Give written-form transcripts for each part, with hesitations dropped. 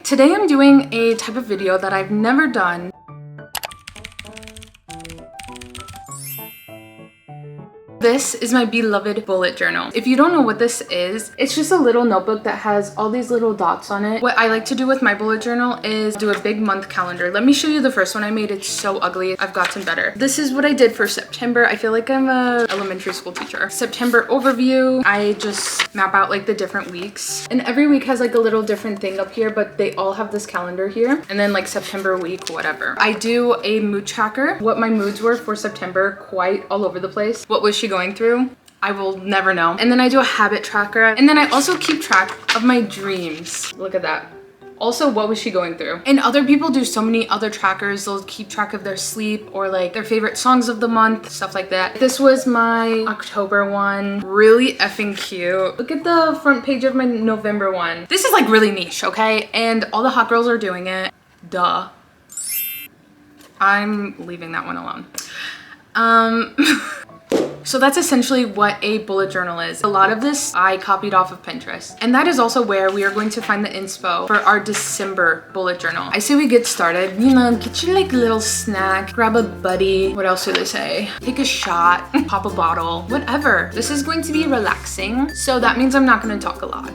Today I'm doing a type of video that I've never done. This is my beloved bullet journal. If you don't know what this is, it's just a little notebook that has all these little dots on it. What I like to do with my bullet journal is do a big month calendar. Let me show you the first one I made. It's so ugly. I've gotten better. This is what I did for September. I feel like I'm a elementary school teacher. September overview. I just map out like the different weeks. And every week has like a little different thing up here, but they all have this calendar here. And then like September week, whatever. I do a mood tracker. What my moods were for September, quite all over the place. What was she going through? I will never know. And then I do a habit tracker. And then I also keep track of my dreams. Look at that. Also, what was she going through? And other people do so many other trackers. They'll keep track of their sleep or like their favorite songs of the month, stuff like that. This was my October one. Really effing cute. Look at the front page of my November one. This is like really niche, okay? And all the hot girls are doing it. Duh. I'm leaving that one alone. So that's essentially what a bullet journal is. A lot of this I copied off of Pinterest. And that is also where we are going to find the inspo for our December bullet journal. I say we get started, you know, get your like little snack, grab a buddy. What else do they say? Take a shot, pop a bottle, whatever. This is going to be relaxing. So that means I'm not gonna talk a lot.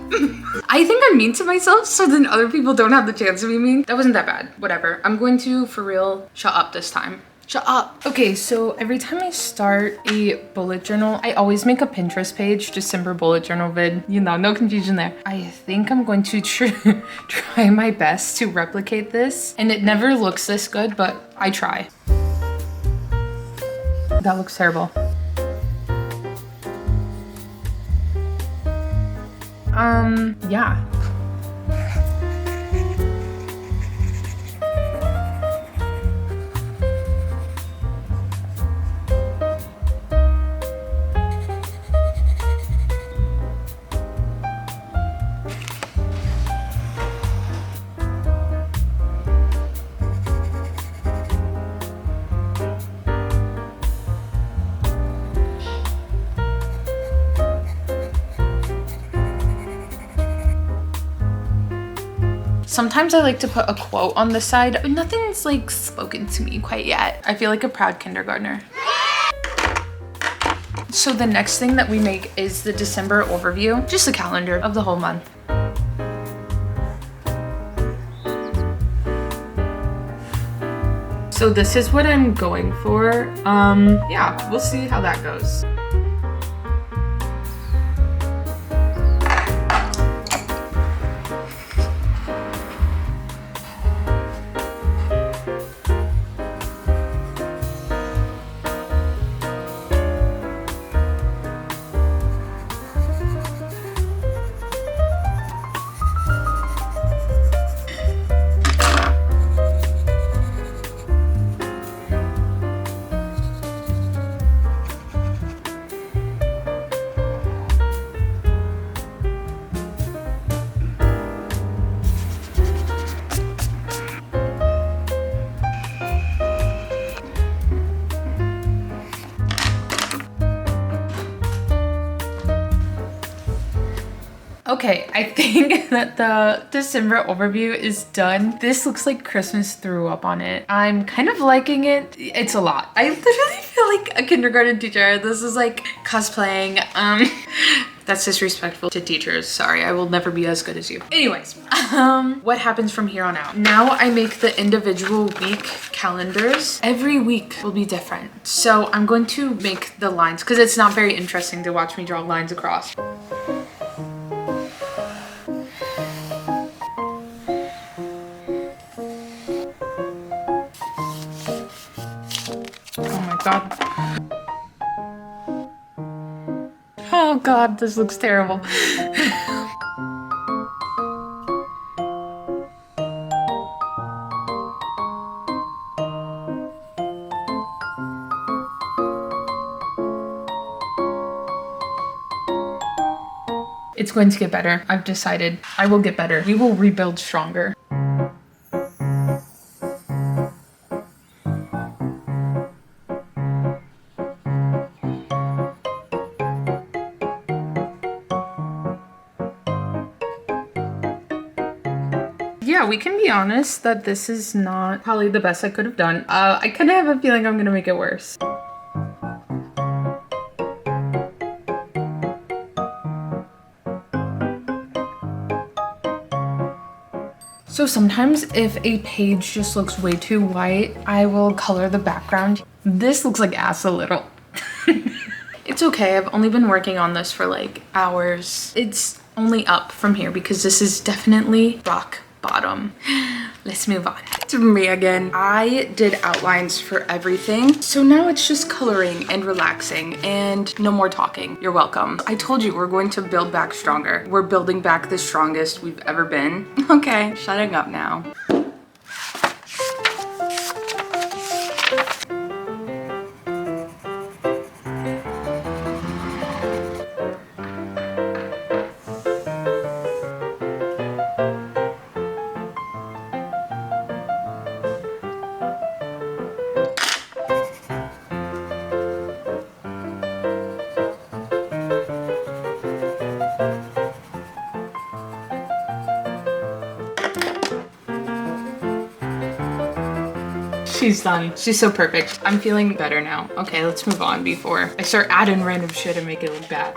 I think I'm mean to myself so then other people don't have the chance to be mean. That wasn't that bad, whatever. I'm going to, for real, shut up this time. Shut up. Okay, so every time I start a bullet journal, I always make a Pinterest page, December bullet journal vid. You know, no confusion there. I think I'm going to try my best to replicate this. And it never looks this good, but I try. That looks terrible. Yeah. Sometimes I like to put a quote on the side, but nothing's like spoken to me quite yet. I feel like a proud kindergartner. So the next thing that we make is the December overview, just a calendar of the whole month. So this is what I'm going for. Yeah, we'll see how that goes. Okay, I think that the December overview is done. This looks like Christmas threw up on it. I'm kind of liking it. It's a lot. I literally feel like a kindergarten teacher. This is like cosplaying. That's disrespectful to teachers. Sorry, I will never be as good as you. Anyways, what happens from here on out? Now I make the individual week calendars. Every week will be different. So I'm going to make the lines because it's not very interesting to watch me draw lines across. God. Oh God, this looks terrible. It's going to get better. I've decided. I will get better. We will rebuild stronger. yeah, we can be honest that this is not probably the best I could have done. I kind of have a feeling I'm gonna make it worse. So sometimes if a page just looks way too white, I will color the background. This looks like ass a little. It's okay, I've only been working on this for like hours. It's only up from here because this is definitely rock bottom. Let's move on. To me again. I did outlines for everything. So now it's just coloring and relaxing and no more talking. You're welcome. I told you we're going to build back stronger. We're building back the strongest we've ever been. Okay, shutting up now. She's done. She's so perfect. I'm feeling better now. Okay, let's move on before I start adding random shit and make it look bad.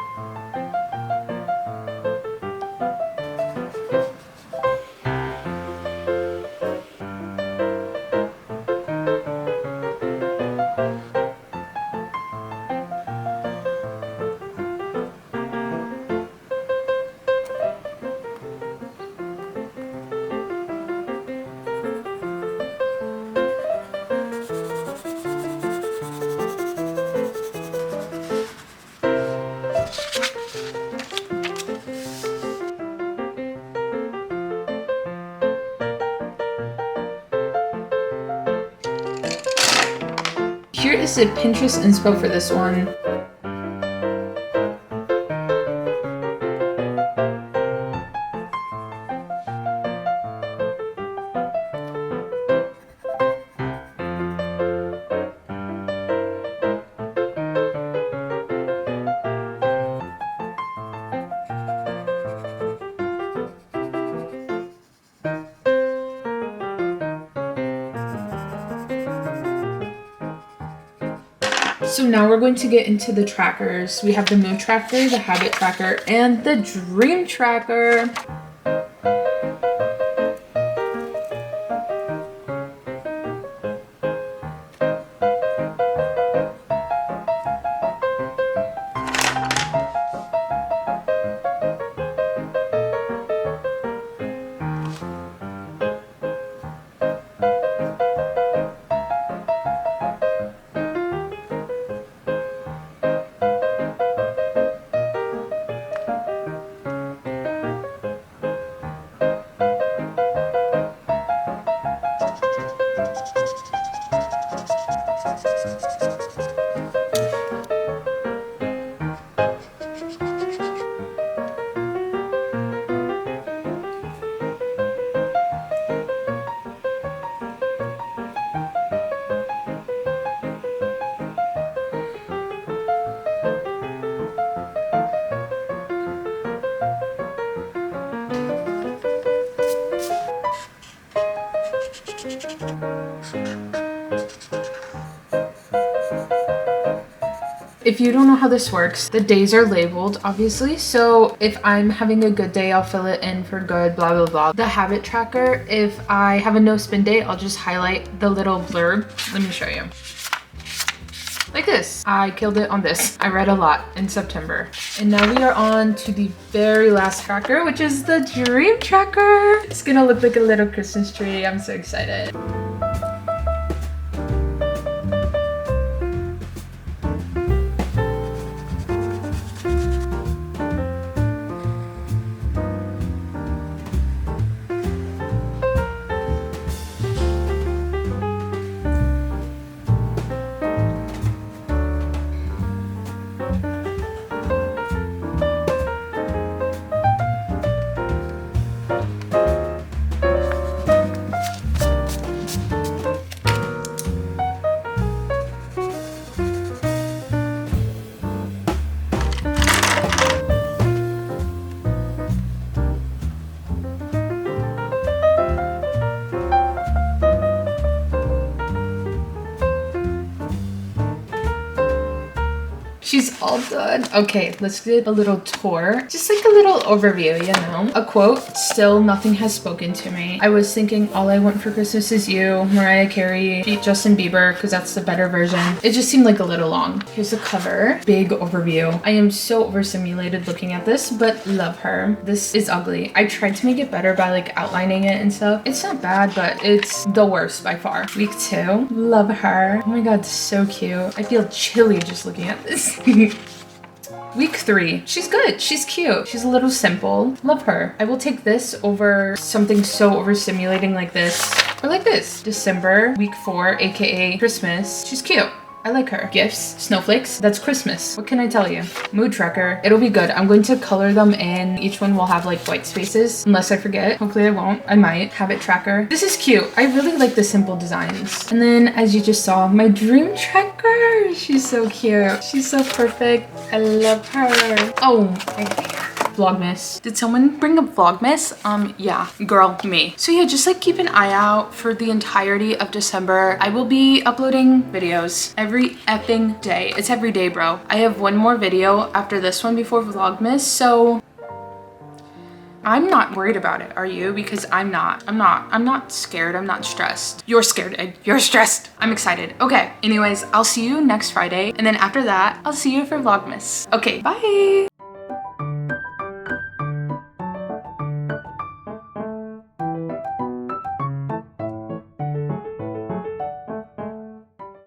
Here is a Pinterest inspo for this one. So now we're going to get into the trackers. We have the mood tracker, the habit tracker, and the dream tracker. If you don't know how this works, the days are labeled, obviously. So if I'm having a good day, I'll fill it in for good, blah, blah, blah. The habit tracker, if I have a no spin day, I'll just highlight the little blurb. Let me show you. Like this. I killed it on this. I read a lot in September. And now we are on to the very last tracker, which is the dream tracker. It's gonna look like a little Christmas tree. I'm so excited. She's all done. Okay, let's get a little tour. Just like a little overview, you know? A quote, still nothing has spoken to me. I was thinking All I Want for Christmas Is You, Mariah Carey, Justin Bieber, because that's the better version. It just seemed like a little long. Here's the cover. Big overview. I am so overstimulated looking at this, but love her. This is ugly. I tried to make it better by like outlining it and stuff. It's not bad, but it's the worst by far. Week 2. Love her. Oh my god, so cute. I feel chilly just looking at this. Week 3. She's good. She's cute. She's a little simple. Love her. I will take this over something so overstimulating like this. Or like this. December, week 4, aka Christmas. She's cute. I like her. Gifts, snowflakes, that's Christmas. What can I tell you? Mood tracker. It'll be good. I'm going to color them in. Each one will have like white spaces, unless I forget. Hopefully I won't. I might. Habit tracker. This is cute. I really like the simple designs. And then as you just saw, my dream tracker. She's so cute. She's so perfect. I love her. Oh, Vlogmas. Did someone bring up Vlogmas? Yeah, girl, me. So yeah, just like keep an eye out for the entirety of December. I will be uploading videos every effing day. It's every day, bro. I have one more video after this one before Vlogmas, so I'm not worried about it. Are you? Because I'm not scared. I'm not stressed. You're scared. You're stressed. I'm excited. Okay. Anyways, I'll see you next Friday. And then after that, I'll see you for Vlogmas. Okay, bye.